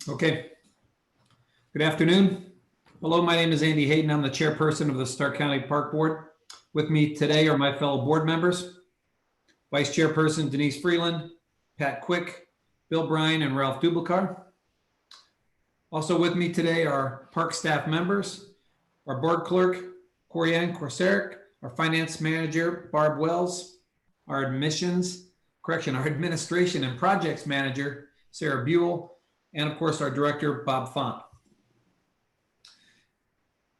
Okay. Good afternoon. Hello, my name is Andy Hayden. I'm the chairperson of the Stark County Park Board. With me today are my fellow board members, Vice Chairperson Denise Freeland, Pat Quick, Bill Bryan, and Ralph Dublikar. Also with me today are park staff members, our board clerk, Corianne Korsaric, our finance manager, Barb Wells, our administration and projects manager, Sarah Buell, and of course our director, Bob Font.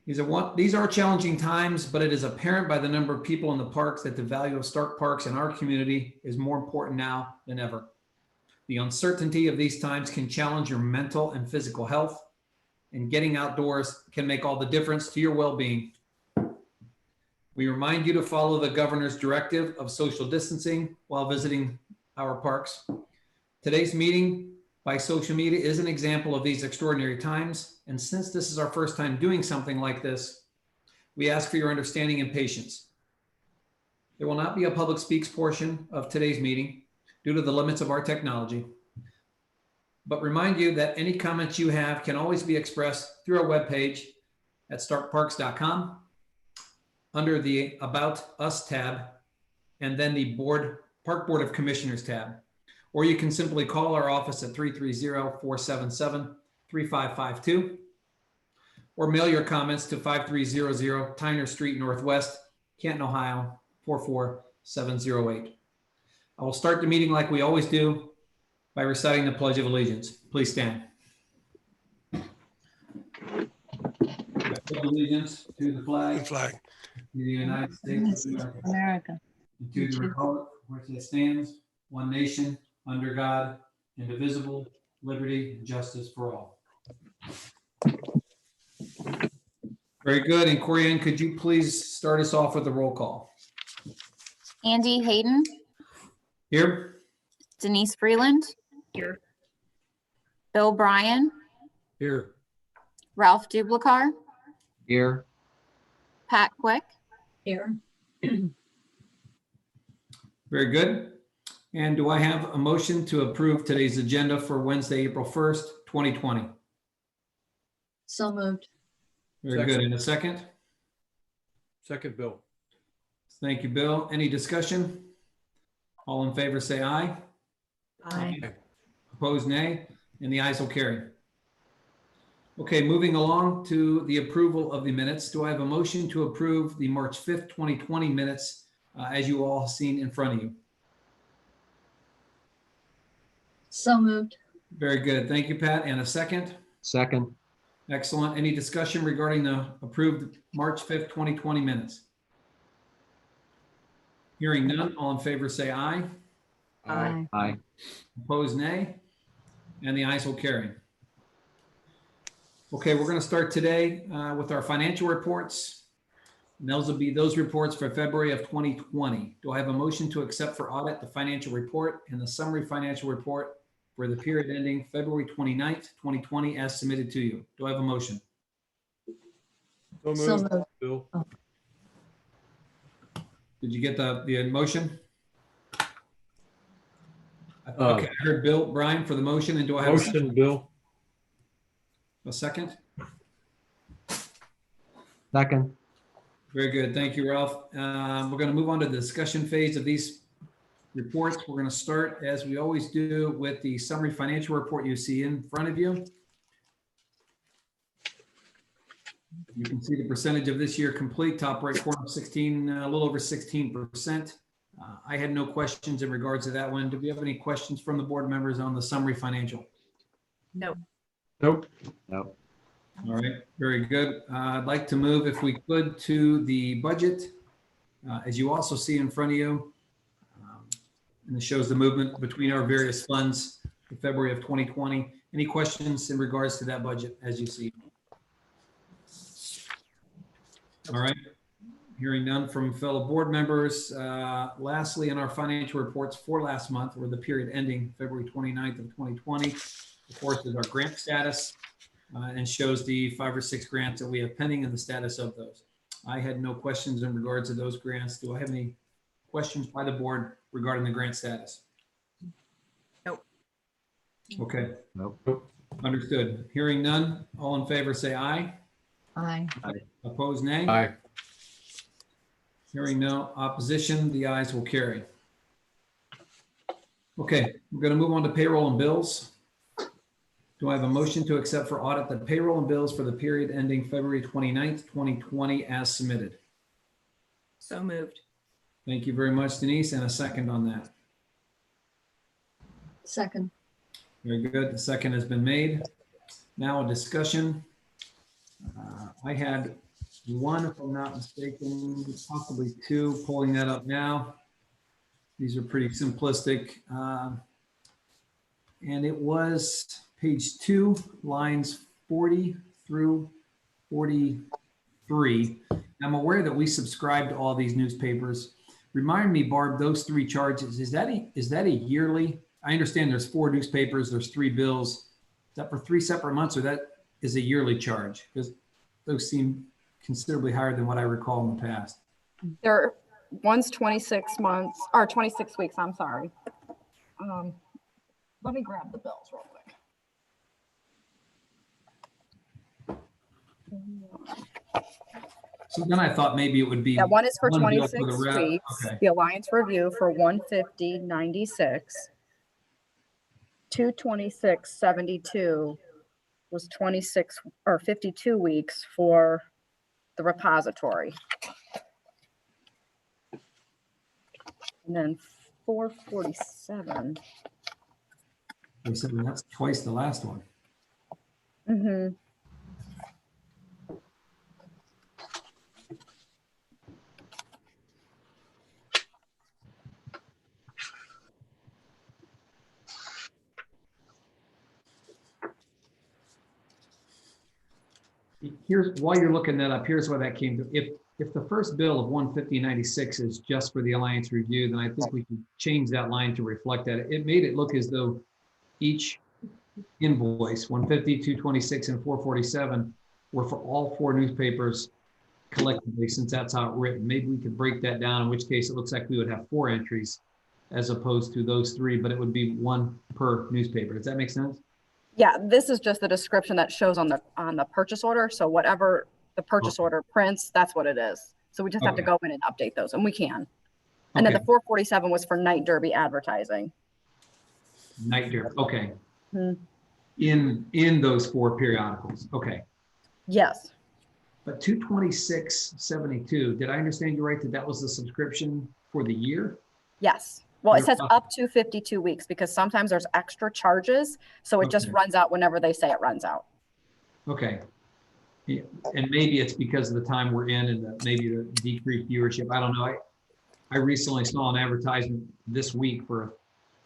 These are challenging times, but it is apparent by the number of people in the parks that the value of Stark Parks in our community is more important now than ever. The uncertainty of these times can challenge your mental and physical health, and getting outdoors can make all the difference to your well-being. We remind you to follow the governor's directive of social distancing while visiting our parks. Today's meeting by social media is an example of these extraordinary times. And since this is our first time doing something like this, we ask for your understanding and patience. There will not be a public speaks portion of today's meeting due to the limits of our technology. But remind you that any comments you have can always be expressed through our webpage at starkparks.com under the About Us tab, and then the Park Board of Commissioners tab. Or you can simply call our office at 330-477-3552, or mail your comments to 5300 Tyner Street Northwest, Canton, Ohio, 44708. I will start the meeting like we always do by reciting the Pledge of Allegiance. Please stand. I pledge allegiance to the flag of the United States of America, and to the republic for which it stands, one nation, under God, indivisible, liberty and justice for all. Very good. And Corianne, could you please start us off with a roll call? Andy Hayden. Here. Denise Freeland. Here. Bill Bryan. Here. Ralph Dublikar. Here. Pat Quick. Here. Very good. And do I have a motion to approve today's agenda for Wednesday, April 1st, 2020? So moved. Very good. In a second? Second, Bill. Thank you, Bill. Any discussion? All in favor say aye. Aye. Opposed, nay. And the ayes will carry. Okay, moving along to the approval of the minutes. Do I have a motion to approve the March 5th, 2020 minutes as you all have seen in front of you? So moved. Very good. Thank you, Pat. And a second? Second. Excellent. Any discussion regarding the approved March 5th, 2020 minutes? Hearing none, all in favor say aye. Aye. Aye. Opposed, nay. And the ayes will carry. Okay, we're going to start today with our financial reports. And those will be those reports for February of 2020. Do I have a motion to accept for audit the financial report and the summary financial report for the period ending February 29th, 2020 as submitted to you? Do I have a motion? So moved. Bill. Did you get the motion? Okay, I heard Bill Bryan for the motion, and do I have Motion, Bill. a second? Second. Very good. Thank you, Ralph. We're going to move on to the discussion phase of these reports. We're going to start, as we always do, with the summary financial report you see in front of you. You can see the percentage of this year complete, top right corner, 16, a little over 16%. I had no questions in regards to that one. Do we have any questions from the board members on the summary financial? No. Nope. Nope. All right, very good. I'd like to move, if we could, to the budget. As you also see in front of you, and it shows the movement between our various funds in February of 2020. Any questions in regards to that budget as you see? All right, hearing none from fellow board members. Lastly, in our financial reports for last month, or the period ending February 29th of 2020, of course, is our grant status. And shows the 5 or 6 grants that we have pending and the status of those. I had no questions in regards to those grants. Do I have any questions by the board regarding the grant status? Nope. Okay. Nope. Understood. Hearing none, all in favor say aye. Aye. Opposed, nay. Aye. Hearing no opposition, the ayes will carry. Okay, we're going to move on to payroll and bills. Do I have a motion to accept for audit the payroll and bills for the period ending February 29th, 2020 as submitted? So moved. Thank you very much, Denise, and a second on that. Second. Very good. The second has been made. Now a discussion. I had one, if I'm not mistaken, possibly two, pulling that up now. These are pretty simplistic. And it was page 2, lines 40 through 43. I'm aware that we subscribe to all these newspapers. Remind me, Barb, those 3 charges, is that a yearly? I understand there's 4 newspapers, there's 3 bills. Is that for 3 separate months, or that is a yearly charge? Because those seem considerably higher than what I recall in the past. One's 26 months, or 26 weeks, I'm sorry. Let me grab the bills real quick. So then I thought maybe it would be. Yeah, one is for one bill 26 the rep. weeks. Okay. The Alliance Review for 150.96. 226.72 was 26 or 52 weeks for the repository. And then 447. They said, well, that's twice the last one. Mm-hmm. Here's, while you're looking that up, here's why that came to. If the first bill of 150.96 is just for the Alliance Review, then I think we can change that line to reflect that. It made it look as though each invoice, 150, 226, and 447, were for all 4 newspapers collectively, since that's how it's written. Maybe we could break that down, in which case it looks like we would have 4 entries as opposed to those 3, but it would be 1 per newspaper. Does that make sense? Yeah, this is just the description that shows on the purchase order. So whatever the purchase order prints, that's what it is. So we just have to Okay. go in and update those, and we can. And then the Okay. 447 was for Night Derby advertising. Night Derby. Okay. Hmm. In those 4 periodicals. Okay. Yes, But 226.72, did I understand you right that that was the subscription for the year? yes. Well, it You're says up to 52 weeks because sometimes there's extra charges. So it just Okay. runs out whenever they say it runs out. Okay. Yeah, and maybe it's because of the time we're in and maybe the decreased viewership. I don't know. I recently saw an advertisement this week for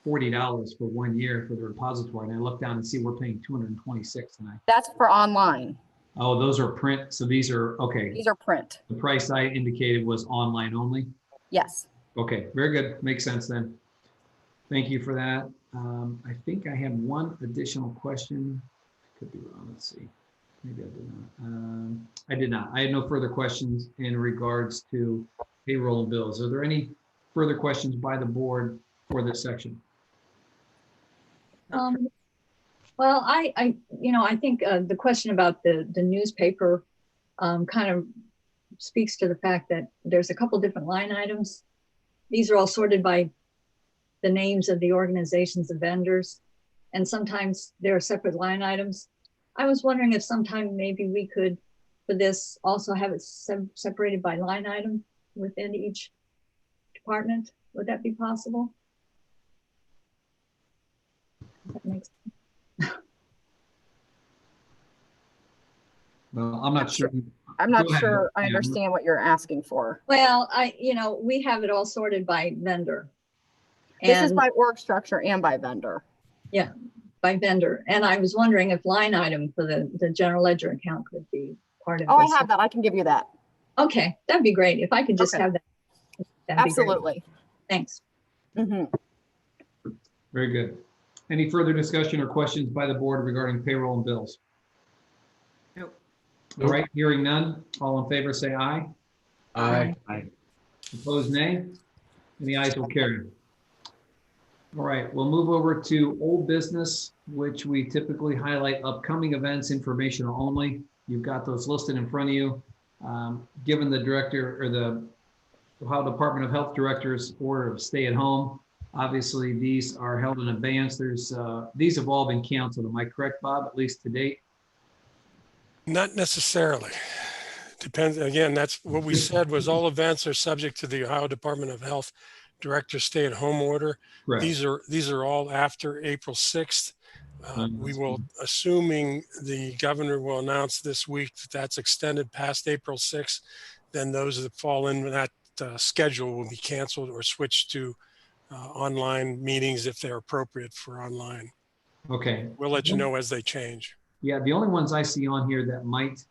$40 for 1 year for the repository. And I looked down and see we're paying $226 tonight. That's for online. Oh, those are print. So these are, okay. These are print. The price I indicated was online only. Yes. Okay, very good. Makes sense then. Thank you for that. I think I had one additional question. Could be wrong. Let's see. Maybe I did not. I did not. I had no further questions in regards to payroll and bills. Are there any further questions by the board for this section? Well, I think the question about the newspaper kind of speaks to the fact that there's a couple different line items. These are all sorted by the names of the organizations of vendors, and sometimes there are separate line items. I was wondering if sometime maybe we could, for this, also have it separated by line item within each department. Would that be possible? That makes Well, I'm not sure. I'm not Go ahead. sure I Yeah. understand what you're asking for. Well, we have it all sorted by vendor. This is And by org structure and by vendor. by vendor. And I was wondering if line item for the general ledger account could be part of Oh, I this. have that. I can give you that. Okay, that'd be great. If I could just Okay. have that. That'd be great. Absolutely. Thanks. Mhm. Very good. Any further discussion or questions by the board regarding payroll and bills? Nope. All right, hearing none. All in favor, say aye. Aye. Aye. Opposed, nay. And the ayes will carry. All right, we'll move over to old business, which we typically highlight upcoming events, informational only. You've got those listed in front of you. Given the director or the Ohio Department of Health Director's order of stay at home, obviously these are held in advance. These have all been canceled. Am I correct, Bob, at least to date? Not necessarily. Depends, again, that's what we said was all events are subject to the Ohio Department of Health Director stay-at-home order. Correct. These are all after April 6th. We will, assuming the governor will announce this week that that's extended past April 6th, then those that fall in that schedule will be canceled or switched to online meetings if they're appropriate for online. Okay. We'll let you know as they change. Yeah, the only ones I see on here that might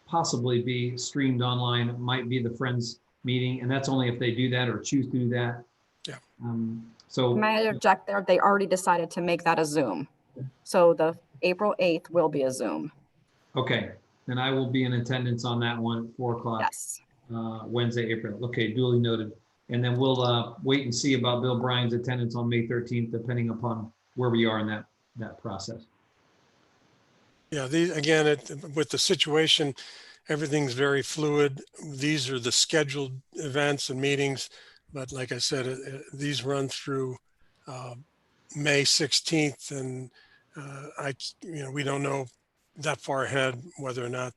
possibly be streamed online might be the Friends meeting, and that's only if they do that or choose to do that. Yeah. So May I object there? They already decided to make that a Zoom. So the April 8th will be a Zoom. okay, then I will be in attendance on that one at 4 o'clock. Yes. Wednesday, April. Okay, duly noted. And then we'll wait and see about Bill Bryan's attendance on May 13th, depending upon where we are in that process. Yeah, again, with the situation, everything's very fluid. These are the scheduled events and meetings, but like I said, these run through May 16th, and we don't know that far ahead whether or not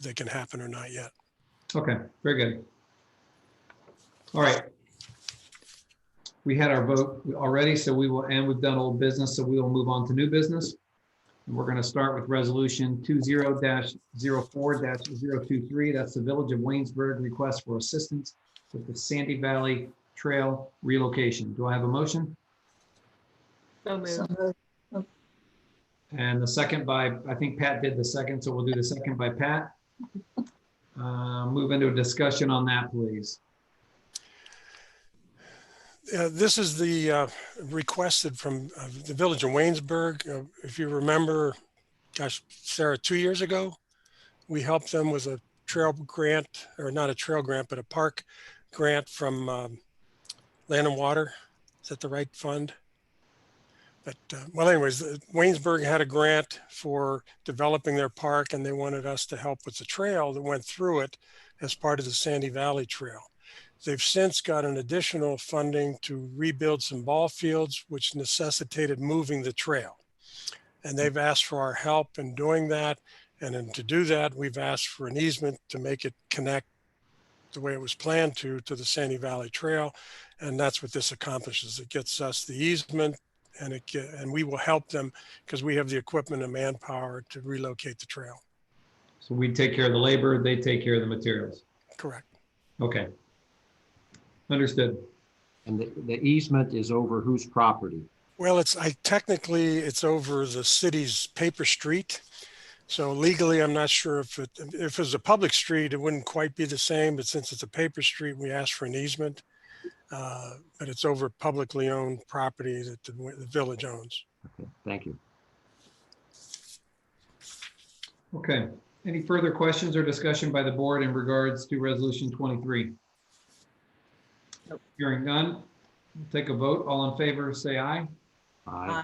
they can happen or not yet. Okay, very good. All right. We had our vote already, so we've done old business, so we will move on to new business. And we're going to start with resolution 20-04-023. That's the Village of Waynesburg request for assistance with the Sandy Valley Trail relocation. Do I have a motion? So moved. And the second by, I think Pat did the second, so we'll do the second by Pat. Move into a discussion on that, please. This is the requested from the Village of Waynesburg. If you remember, gosh, Sarah, 2 years ago, we helped them with a trail grant, or not a trail grant, but a park grant from Land and Water. Is that the right fund? But well, anyways, Waynesburg had a grant for developing their park, and they wanted us to help with the trail that went through it as part of the Sandy Valley Trail. They've since got an additional funding to rebuild some ball fields, which necessitated moving the trail. And they've asked for our help in doing that. And then to do that, we've asked for an easement to make it connect the way it was planned to the Sandy Valley Trail. And that's what this accomplishes. It gets us the easement, and we will help them because we have the equipment and manpower to relocate the trail. So we take care of the labor, they take care of the materials. Correct. Okay. Understood. And the easement is over whose property? Well, technically it's over the city's paper street. So legally, I'm not sure if it was a public street, it wouldn't quite be the same, but since it's a paper street, we asked for an easement. But it's over publicly owned property that the village owns. Okay, thank you. Okay. Any further questions or discussion by the board in regards to resolution 23? Nope. Hearing none, we'll take a vote. All in favor, say aye. Aye.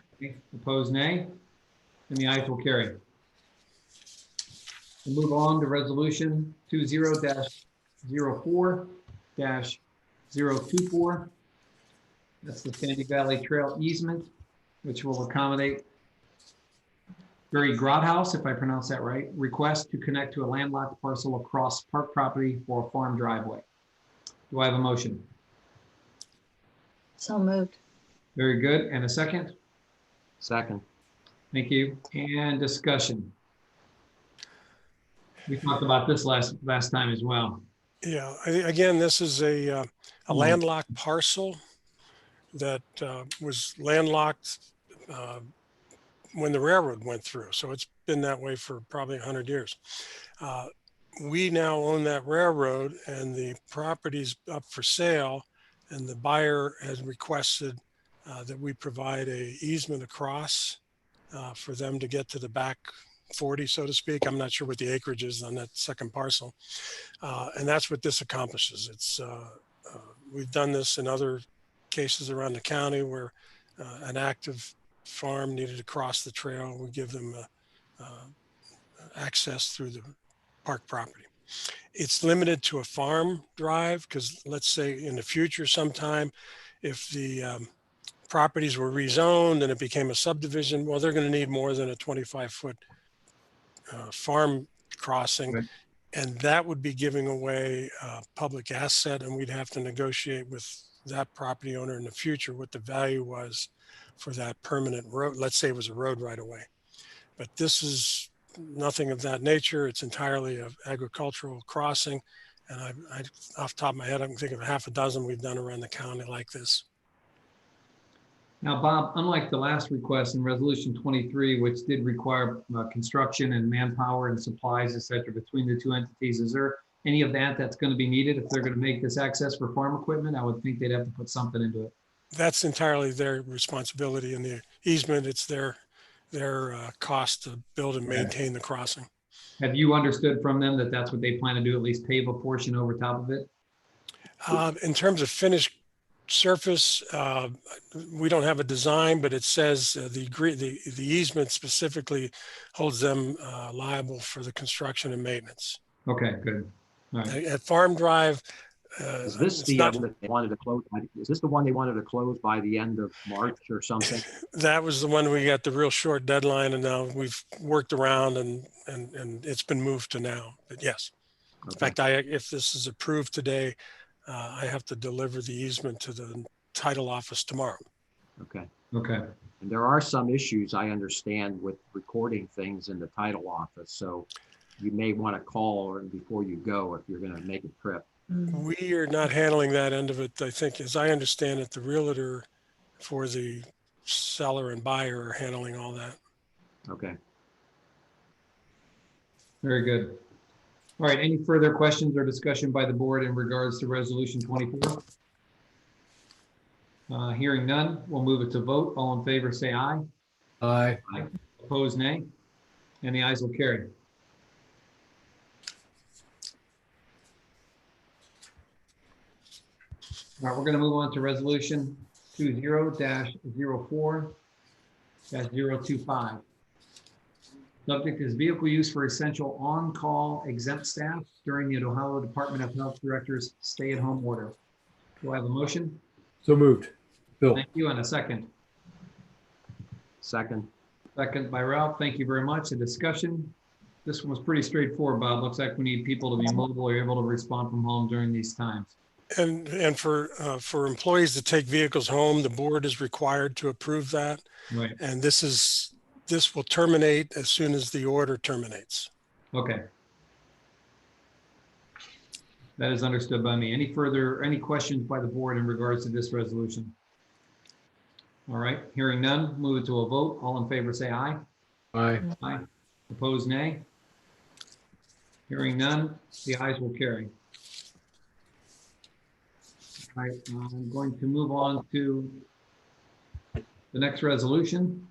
Opposed, nay. And the ayes will carry. We'll move on to resolution 20-04-024. That's the Sandy Valley Trail easement, which will accommodate Barry Grothaus, if I pronounce that right, request to connect to a landlocked parcel across park property for a farm driveway. Do I have a motion? So moved. Very good. And a second? Second. Thank you. And discussion. We talked about this last time as well. Yeah, again, this is a landlocked parcel that was landlocked when the railroad went through. So it's been that way for probably 100 years. We now own that railroad, and the property's up for sale, and the buyer has requested that we provide a easement across for them to get to the back 40, so to speak. I'm not sure what the acreage is on that second parcel. And that's what this accomplishes. We've done this in other cases around the county where an active farm needed to cross the trail. We give them access through the park property. It's limited to a farm drive because let's say in the future sometime, if the properties were rezoned and it became a subdivision, well, they're going to need more than a 25-foot farm crossing. Right. And that would be giving away a public asset, and we'd have to negotiate with that property owner in the future what the value was for that permanent road. Let's say it was a road right away. But this is nothing of that nature. It's entirely an agricultural crossing. And I off the top of my head, I can think of half a dozen we've done around the county like this. Now, Bob, unlike the last request in Resolution 23, which did require construction and manpower and supplies, et cetera, between the two entities, is there any of that that's going to be needed if they're going to make this access for farm equipment? I would think they'd have to put something into it. That's entirely their responsibility. In the easement, it's their cost to build and maintain the crossing. Have you understood from them that that's what they plan to do, at least pave a portion over top of it? In terms of finished surface, we don't have a design, but it says the easement specifically holds them liable for the construction and maintenance. Okay, good. All right. At Farm Drive, Is this it's the not- one that they wanted to close? Is this the one they wanted to close by the end of March or something? that was the one we got the real short deadline, and now we've worked around and it's been moved to now. But yes, in Okay. fact, if this is approved today, I have to deliver the easement to the title office tomorrow. Okay. Okay. And there are some issues, I understand, with recording things in the title office. So you may want to call before you go if you're going to make a trip. We are not handling that end of it. I think, as I understand it, the realtor for the seller and buyer are handling all that. Okay. Very good. All right, any further questions or discussion by the board in regards to Resolution 24? Hearing none, we'll move it to vote. All in favor, say aye. Aye. Opposed, nay. And the ayes will carry. All right, we're going to move on to Resolution 20-04-025. Subject is vehicle use for essential on-call exempt staff during the Ohio Department of Health Director's stay-at-home order. Do I have a motion? So moved. Bill. Thank you, and a second. Second. Second by Ralph. Thank you very much. A discussion. This one was pretty straightforward, Bob. Looks like we need people to be mobile or able to respond from home during these times. And for employees to take vehicles home, the board is required to approve that. Right. And this will terminate as soon as the order terminates. Okay. That is understood by me. Any questions by the board in regards to this resolution? All right, hearing none, move it to a vote. All in favor, say aye. Aye. Aye. Opposed, nay. Hearing none, the ayes will carry. All right, I'm going to move on to the next resolution.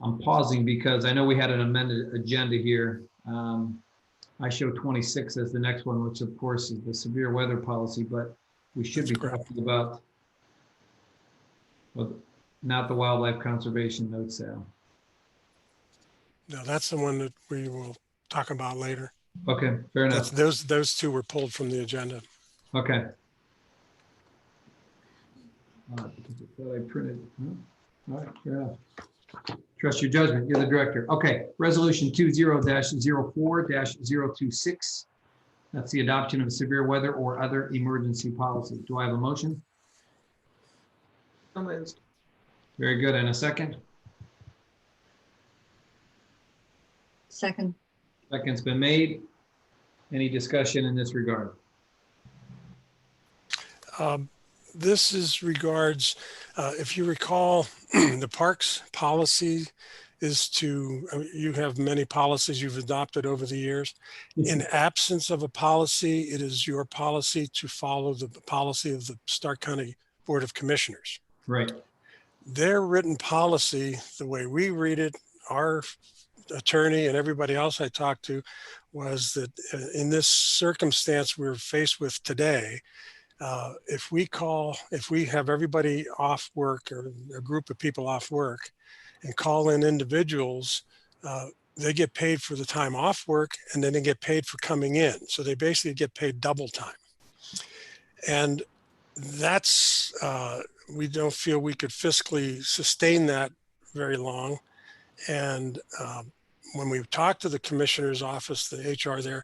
I'm pausing because I know we had an amended agenda here. I show 26 as the next one, which of course is the severe weather policy, but we should be talking about, well, not the wildlife conservation note sale. No, that's the one that we will talk about later. Okay, fair enough. Those two were pulled from the agenda. Okay. Thought I printed. All right, fair enough. Trust your judgment. You're the director. Okay, Resolution 20-04-026. That's the adoption of severe weather or other emergency policy. Do I have a motion? Very good. And a second? Second. Second's been made. Any discussion in this regard? This is regards, if you recall, the parks policy is you have many policies you've adopted over the years. In absence of a policy, it is your policy to follow the policy of the Stark County Board of Commissioners. Right. Their written policy, the way we read it, our attorney and everybody else I talked to was that in this circumstance we're faced with today, if we have everybody off work or a group of people off work and call in individuals, they get paid for the time off work and then they get paid for coming in. So they basically get paid double time. And that's, we don't feel we could fiscally sustain that very long. And when we talk to the commissioner's office, the HR there,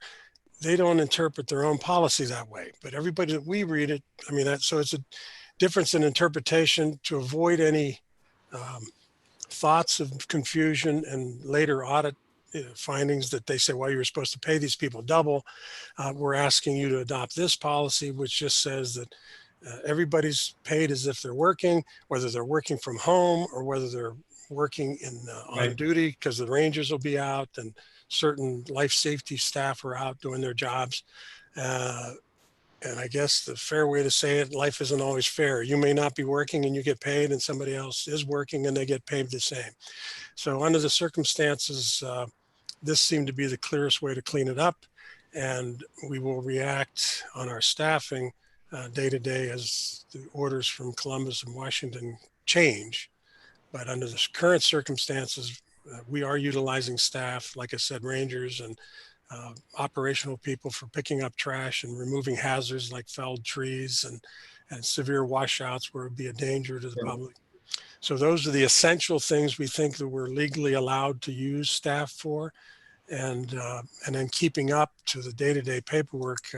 they don't interpret their own policy that way. But everybody that we read it, I mean, so it's a difference in interpretation to avoid any thoughts of confusion and later audit findings that they say, well, you're supposed to pay these people double. We're asking you to adopt this policy, which just says that everybody's paid as if they're working, whether they're working from home or whether they're working on duty, because the Rangers will be out and certain life safety staff are out doing their jobs. And I guess the fair way to say it, life isn't always fair. You may not be working and you get paid, and somebody else is working and they get paid the same. So under the circumstances, this seemed to be the clearest way to clean it up. And we will react on our staffing day to day as the orders from Columbus and Washington change. But under the current circumstances, we are utilizing staff, like I said, Rangers and operational people for picking up trash and removing hazards like felled trees and severe washouts where it would be a danger to the public. So those are the essential things we think that we're legally allowed to use staff for. And then keeping up to the day-to-day paperwork,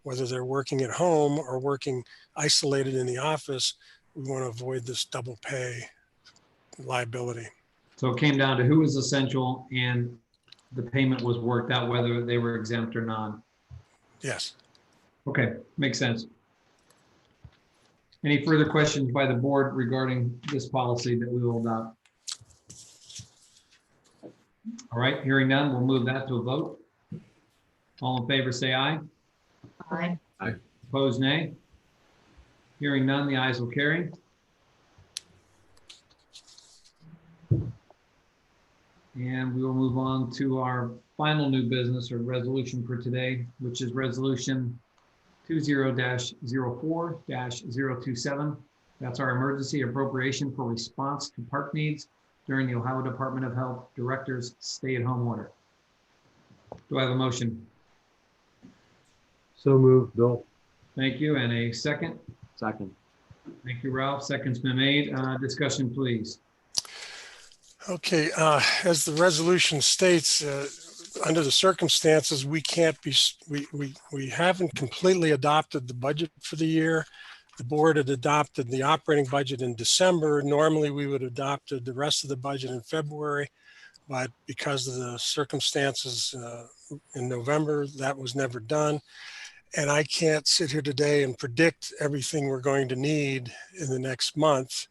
whether they're working at home or working isolated in the office, we want to avoid this double pay liability. So it came down to who was essential and the payment was worked out whether they were exempt or not. Yes. Okay, makes sense. Any further questions by the board regarding this policy that we will adopt? All right, hearing none, we'll move that to a vote. All in favor, say aye. Aye. Opposed, nay. Hearing none, the ayes will carry. And we will move on to our final new business or resolution for today, which is resolution 20-04-027. That's our emergency appropriation for response to park needs during the Ohio Department of Health Director's stay-at-home order. Do I have a motion? So moved, Bill. Thank you. And a second? Second. Thank you, Ralph. Second's been made. Discussion, please. Okay, as the resolution states, under the circumstances, we can't be, we haven't completely adopted the budget for the year. The board had adopted the operating budget in December. Normally, we would have adopted the rest of the budget in February, but because of the circumstances in November, that was never done. And I can't sit here today and predict everything we're going to need in the next month.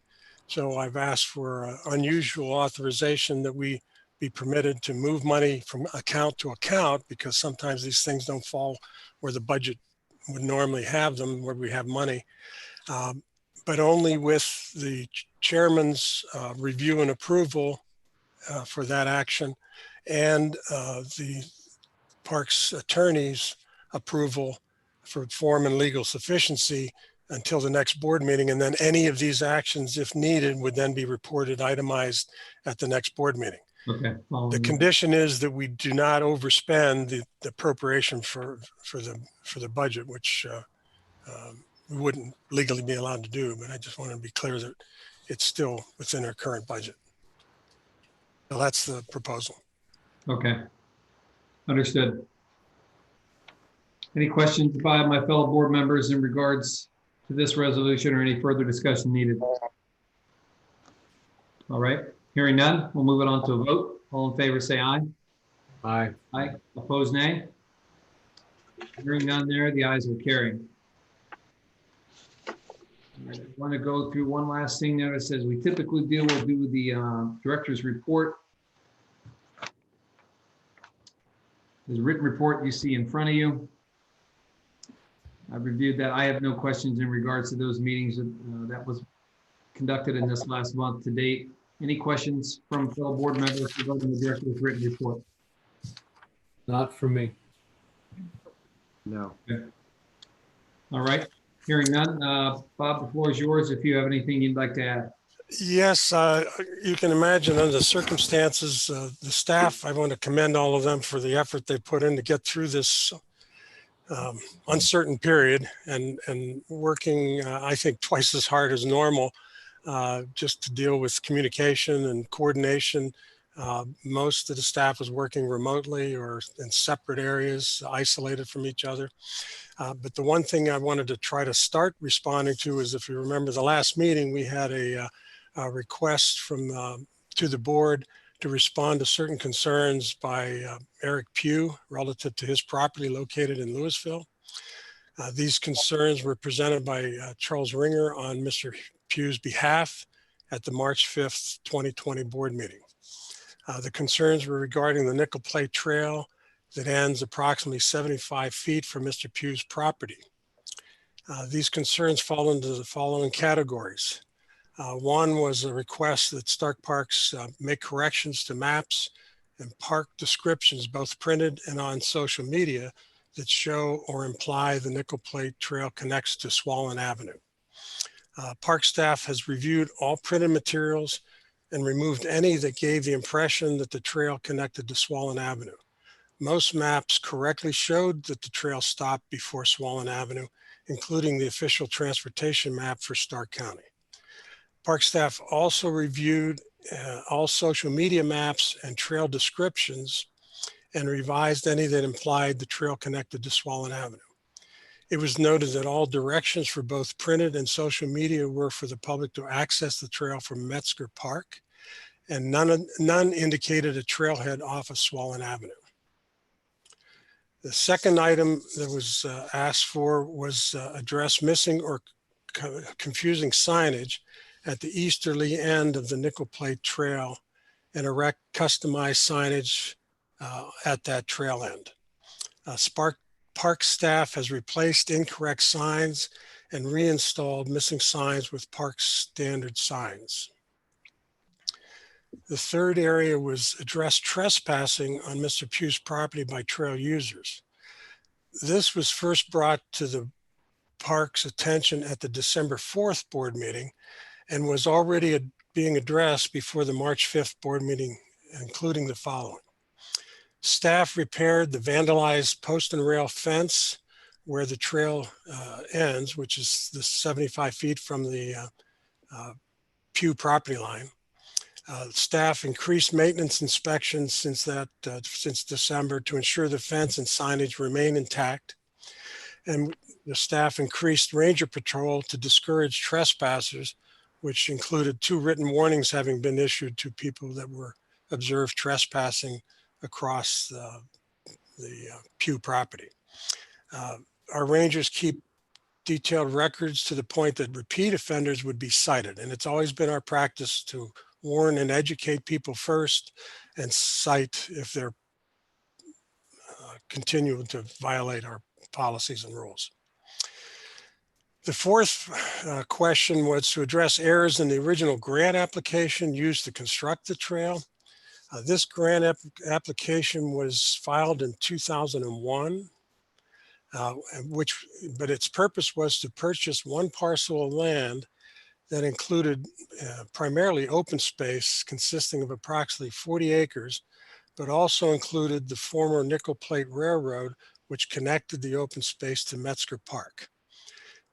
So I've asked for unusual authorization that we be permitted to move money from account to account, because sometimes these things don't fall where the budget would normally have them, where we have money, but only with the chairman's review and approval for that action, and the parks attorney's approval for form and legal sufficiency until the next board meeting. And then any of these actions, if needed, would then be reported itemized at the next board meeting. Okay. The condition is that we do not overspend the appropriation for the budget, which we wouldn't legally be allowed to do, but I just want to be clear that it's still within our current budget. So that's the proposal. Okay. Understood. Any questions by my fellow board members in regards to this resolution or any further discussion needed? All right, hearing none, we'll move it on to a vote. All in favor, say aye. Aye. Aye. Opposed, nay. Hearing none there, the ayes will carry. I want to go through one last thing there. It says we typically we'll do the director's report. There's a written report you see in front of you. I've reviewed that. I have no questions in regards to those meetings that was conducted in this last month to date. Any questions from fellow board members regarding the director's written report? Not for me. No. All right, hearing none. Bob, the floor is yours if you have anything you'd like to add. Yes, you can imagine under the circumstances, the staff, I want to commend all of them for the effort they put in to get through this uncertain period and working, I think, twice as hard as normal just to deal with communication and coordination. Most of the staff was working remotely or in separate areas, isolated from each other. But the one thing I wanted to try to start responding to is, if you remember the last meeting, we had a request from to the board to respond to certain concerns by Eric Pugh relative to his property located in Louisville. These concerns were presented by Charles Ringer on Mr. Pugh's behalf at the March 5th, 2020 board meeting. The concerns were regarding the Nickel Plate Trail that ends approximately 75 feet from Mr. Pugh's property. These concerns fall into the following categories. One was a request that Stark Parks make corrections to maps and park descriptions, both printed and on social media, that show or imply the Nickel Plate Trail connects to Swollen Avenue. Park staff has reviewed all printed materials and removed any that gave the impression that the trail connected to Swollen Avenue. Most maps correctly showed that the trail stopped before Swollen Avenue, including the official transportation map for Stark County. Park staff also reviewed all social media maps and trail descriptions and revised any that implied the trail connected to Swollen Avenue. It was noted that all directions for both printed and social media were for the public to access the trail from Metzger Park, and none indicated a trailhead off of Swollen Avenue. The second item that was asked for was address missing or confusing signage at the easterly end of the Nickel Plate Trail and erect customized signage at that trail end. Park staff has replaced incorrect signs and reinstalled missing signs with park standard signs. The third area was address trespassing on Mr. Pugh's property by trail users. This was first brought to the park's attention at the December 4th board meeting and was already being addressed before the March 5th board meeting, including the following. Staff repaired the vandalized post and rail fence where the trail ends, which is the 75 feet from the Pugh property line. Staff increased maintenance inspections since December to ensure the fence and signage remain intact. And the staff increased ranger patrol to discourage trespassers, which included 2 written warnings having been issued to people that were observed trespassing across the Pugh property. Our rangers keep detailed records to the point that repeat offenders would be cited. And it's always been our practice to warn and educate people first and cite if they're continuing to violate our policies and rules. The fourth question was to address errors in the original grant application used to construct the trail. This grant application was filed in 2001, but its purpose was to purchase one parcel of land that included primarily open space consisting of approximately 40 acres, but also included the former Nickel Plate Railroad, which connected the open space to Metzger Park.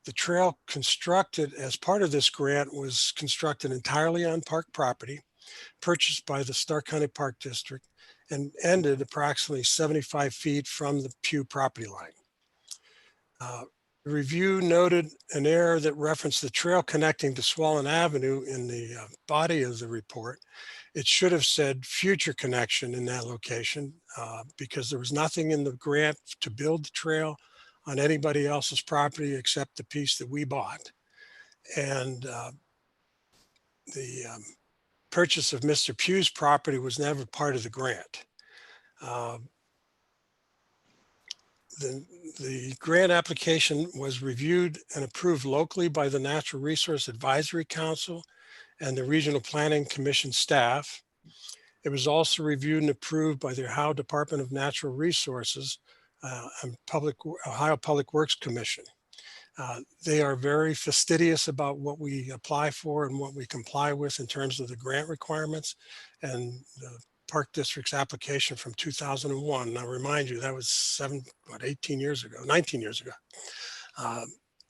The trail constructed as part of this grant was constructed entirely on park property, purchased by the Stark County Park District, and ended approximately 75 feet from the Pugh property line. The review noted an error that referenced the trail connecting to Swollen Avenue in the body of the report. It should have said future connection in that location because there was nothing in the grant to build the trail on anybody else's property except the piece that we bought. And the purchase of Mr. Pugh's property was never part of the grant. The grant application was reviewed and approved locally by the Natural Resource Advisory Council and the Regional Planning Commission staff. It was also reviewed and approved by the Ohio Department of Natural Resources and Ohio Public Works Commission. They are very fastidious about what we apply for and what we comply with in terms of the grant requirements and the Park District's application from 2001. And I'll remind you, that was 19 years ago.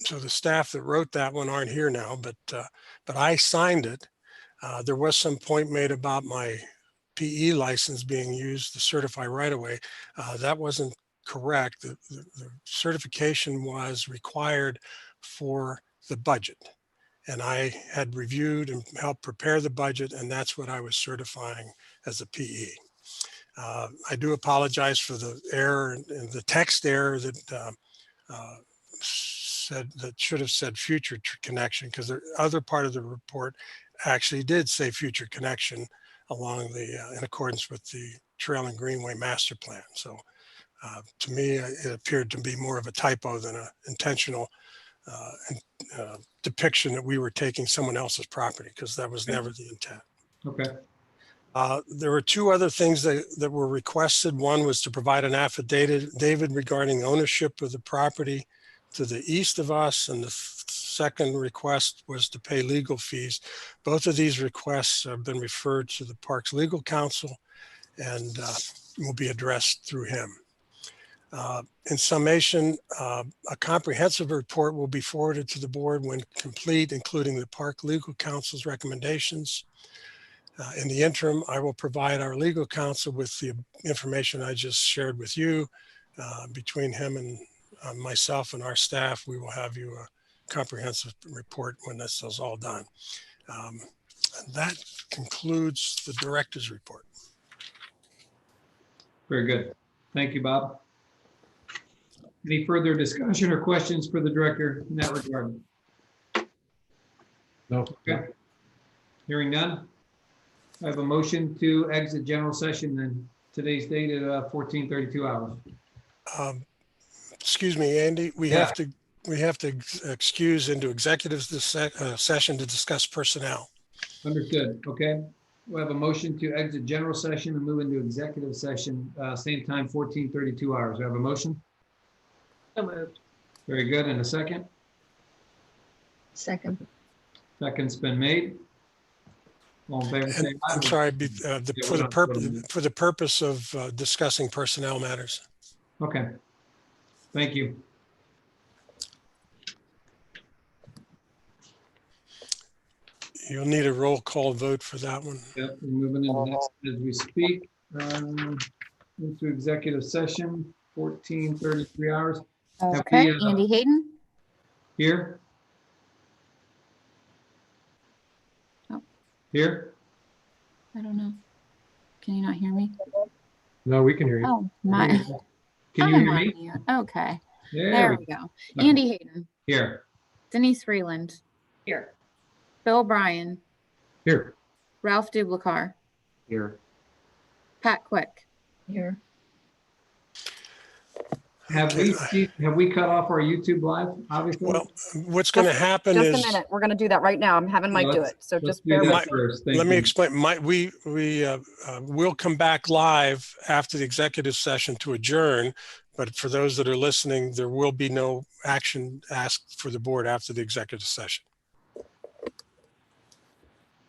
So the staff that wrote that one aren't here now, but I signed it. There was some point made about my PE license being used to certify right away. That wasn't correct. The certification was required for the budget. And I had reviewed and helped prepare the budget, and that's what I was certifying as a PE. I do apologize for the error and the text error that should have said future connection, because the other part of the report actually did say future connection along in accordance with the Trail and Greenway Master Plan. So to me, it appeared to be more of a typo than an intentional depiction that we were taking someone else's property, because that was never the intent. Okay. There were two other things that were requested. One was to provide an affidavit regarding ownership of the property to the east of us, and the second request was to pay legal fees. Both of these requests have been referred to the Parks Legal Counsel and will be addressed through him. In summation, a comprehensive report will be forwarded to the board when complete, including the Park Legal Counsel's recommendations. In the interim, I will provide our legal counsel with the information I just shared with you. Between him and myself and our staff, we will have you a comprehensive report when this is all done. And that concludes the director's report. Very good. Thank you, Bob. Any further discussion or questions for the director in that regard? No. Okay. Hearing none. I have a motion to exit general session in today's date at 14:32 hours. Excuse me, Andy, we Yeah. have to excuse into executive session to discuss personnel. Understood. Okay. We have a motion to exit general session and move into executive session, same time, 14:32 hours. We have a motion? So moved. Very good. And a second? Second. Second's been made. All in favor, say aye. I'm sorry, for the purpose of discussing personnel matters. Okay. Thank you. You'll need a roll call vote for that one. Yep, we're moving into that as we speak. Into executive session, 14:33 hours. Okay, we, Andy Hayden? Here? Oh. Here? I don't know. Can you not hear me? No, we can hear you. Oh, my. Can you I'm hear on me? mute. Okay, There there we we go. Okay. Andy Hayden, Here. Denise Freeland, Here. Bill Bryan, Here. Ralph Dublicar, Here. Pat Quick. Here. Have we cut off our YouTube live, obviously? Well, what's going to happen is. Just a minute. We're going to do that right now. I'm having Mike do it. So Let's just do bear that with me. first. Thank Let me you. explain. We will come back live after the executive session to adjourn. But for those that are listening, there will be no action asked for the board after the executive session.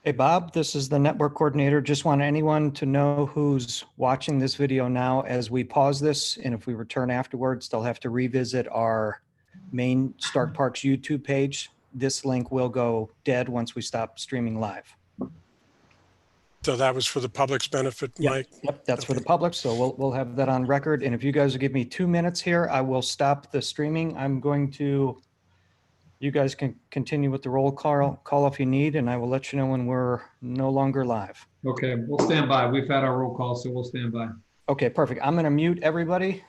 Hey, Bob, this is the network coordinator. Just want anyone to know who's watching this video now as we pause this. And if we return afterwards, they'll have to revisit our main Stark Parks YouTube page. This link will go dead once we stop streaming live. So that was for the public's benefit, Mike? Yep, that's for the public. So we'll have that on record. And if you guys will give me 2 minutes here, I will stop the streaming. You guys can continue with the roll call if you need, and I will let you know when we're no longer live. Okay, we'll stand by. We've had our roll call, so we'll stand by. Okay, perfect. I'm going to mute everybody.